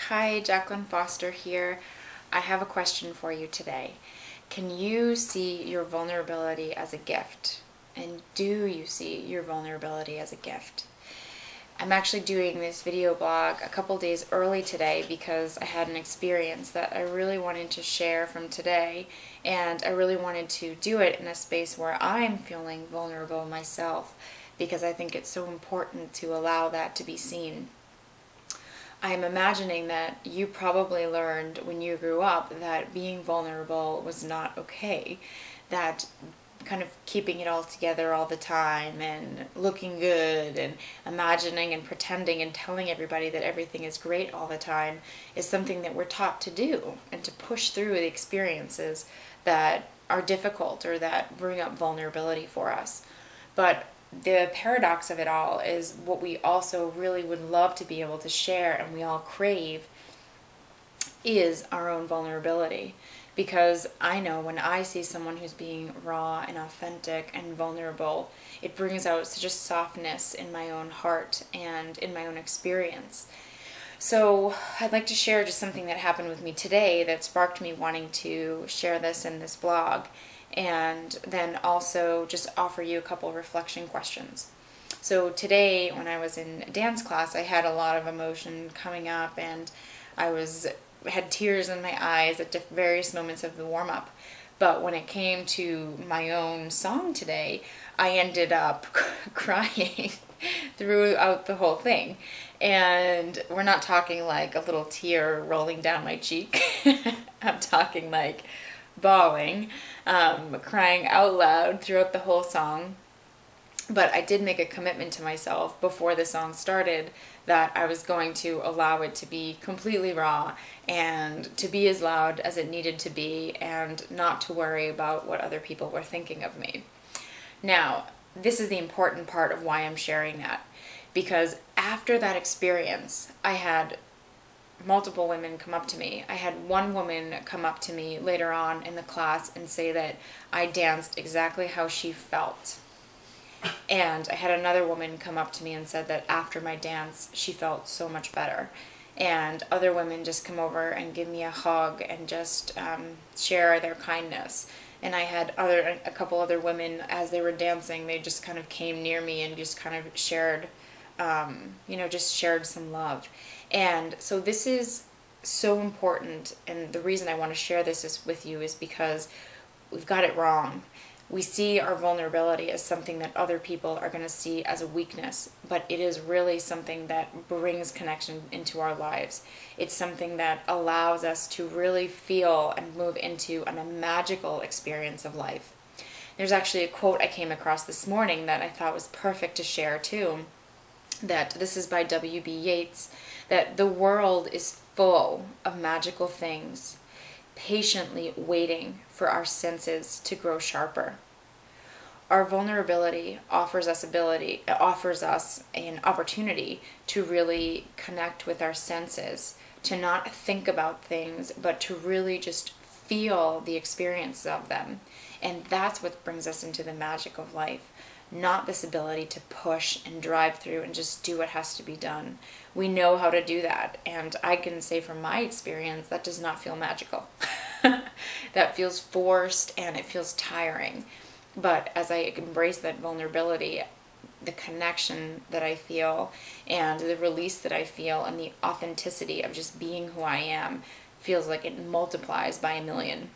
Hi, Jacqueline Foster here. I have a question for you today. Can you see your vulnerability as a gift? And do you see your vulnerability as a gift? I'm actually doing this video blog a couple days early today because I had an experience that I really wanted to share from today, and I really wanted to do it in a space where I'm feeling vulnerable myself because I think it's so important to allow that to be seen. I'm imagining that you probably learned when you grew up that being vulnerable was not okay, that kind of keeping it all together all the time and looking good and imagining and pretending and telling everybody that everything is great all the time is something that we're taught to do, and to push through the experiences that are difficult or that bring up vulnerability for us. But the paradox of it all is what we also really would love to be able to share and we all crave is our own vulnerability. Because I know when I see someone who's being raw and authentic and vulnerable, it brings out such a softness in my own heart and in my own experience. So I'd like to share just something that happened with me today that sparked me wanting to share this in this blog, and then also just offer you a couple of reflection questions. So today when I was in dance class, I had a lot of emotion coming up, and I had tears in my eyes at various moments of the warm-up. But when it came to my own song today, I ended up crying throughout the whole thing. And we're not talking like a little tear rolling down my cheek. I'm talking like bawling, crying out loud throughout the whole song. But I did make a commitment to myself before the song started that I was going to allow it to be completely raw and to be as loud as it needed to be, and not to worry about what other people were thinking of me. Now, this is the important part of why I'm sharing that, because after that experience, I had multiple women come up to me. I had one woman come up to me later on in the class and say that I danced exactly how she felt. And I had another woman come up to me and said that after my dance, she felt so much better. And other women just come over and give me a hug and just share their kindness. And I had a couple other women, as they were dancing, they just kind of came near me and just kind of shared, just shared some love. And so this is so important, and the reason I want to share this with you is because we've got it wrong. We see our vulnerability as something that other people are going to see as a weakness, but it is really something that brings connection into our lives. It's something that allows us to really feel and move into a magical experience of life. There's actually a quote I came across this morning that I thought was perfect to share too, that this is by W.B. Yeats, that the world is full of magical things, patiently waiting for our senses to grow sharper. Our vulnerability offers us an opportunity to really connect with our senses, to not think about things, but to really just feel the experience of them. And that's what brings us into the magic of life, not this ability to push and drive through and just do what has to be done. We know how to do that, and I can say from my experience that does not feel magical. That feels forced and it feels tiring. But as I embrace that vulnerability, the connection that I feel and the release that I feel and the authenticity of just being who I am feels like it multiplies by 1,000,000.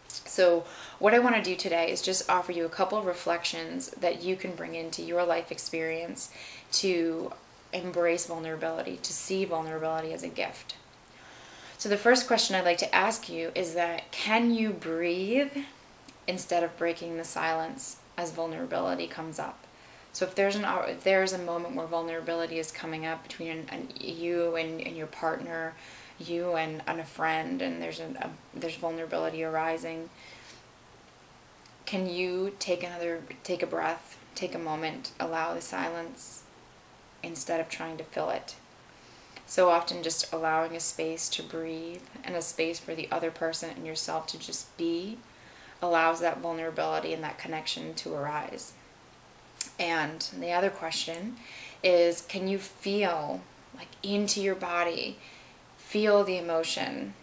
So what I want to do today is just offer you a couple of reflections that you can bring into your life experience to embrace vulnerability, to see vulnerability as a gift. So the first question I'd like to ask you is that, can you breathe instead of breaking the silence as vulnerability comes up? So if there's a moment where vulnerability is coming up between you and your partner, you and a friend, and there's vulnerability arising, can you take a breath, take a moment, allow the silence instead of trying to fill it? So often just allowing a space to breathe and a space for the other person and yourself to just be allows that vulnerability and that connection to arise. And the other question is, can you feel like into your body, feel the emotion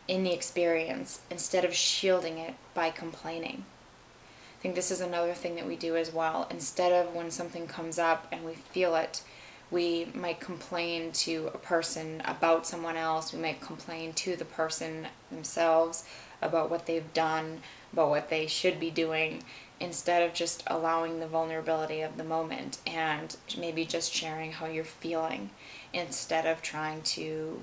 in the experience instead of shielding it by complaining. I think this is another thing that we do as well. Instead of when something comes up and we feel it, we might complain to a person about someone else. We might complain to the person themselves about what they've done, about what they should be doing, instead of just allowing the vulnerability of the moment and maybe just sharing how you're feeling instead of trying to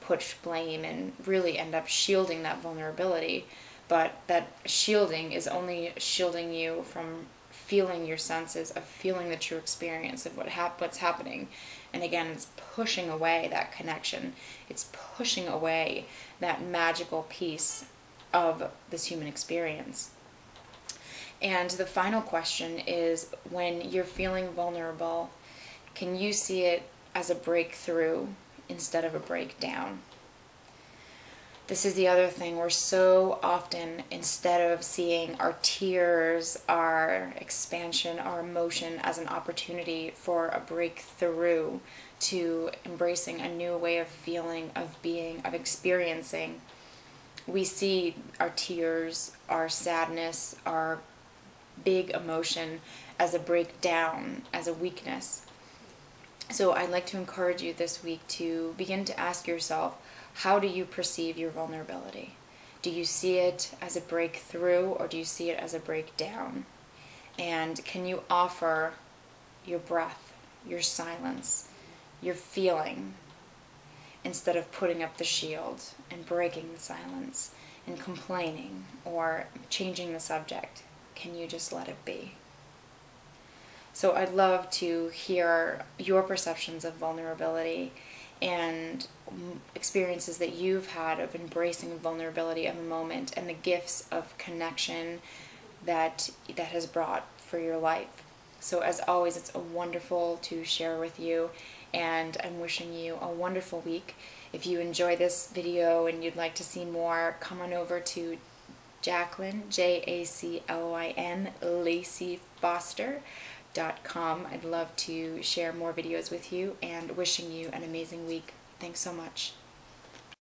push blame and really end up shielding that vulnerability. But that shielding is only shielding you from feeling your senses, of feeling the true experience of what's happening. And again, it's pushing away that connection. It's pushing away that magical piece of this human experience. And the final question is, when you're feeling vulnerable, can you see it as a breakthrough instead of a breakdown? This is the other thing. We're so often, instead of seeing our tears, our expansion, our emotion as an opportunity for a breakthrough to embracing a new way of feeling, of being, of experiencing, we see our tears, our sadness, our big emotion as a breakdown, as a weakness. So I'd like to encourage you this week to begin to ask yourself, how do you perceive your vulnerability? Do you see it as a breakthrough, or do you see it as a breakdown? And can you offer your breath, your silence, your feeling, instead of putting up the shield and breaking the silence and complaining or changing the subject? Can you just let it be? So I'd love to hear your perceptions of vulnerability and experiences that you've had of embracing vulnerability of a moment and the gifts of connection that has brought for your life. So as always, it's wonderful to share with you, and I'm wishing you a wonderful week. If you enjoy this video and you'd like to see more, come on over to Jaclyn, Jaclyn, LaceyFoster.com. I'd love to share more videos with you, and wishing you an amazing week. Thanks so much.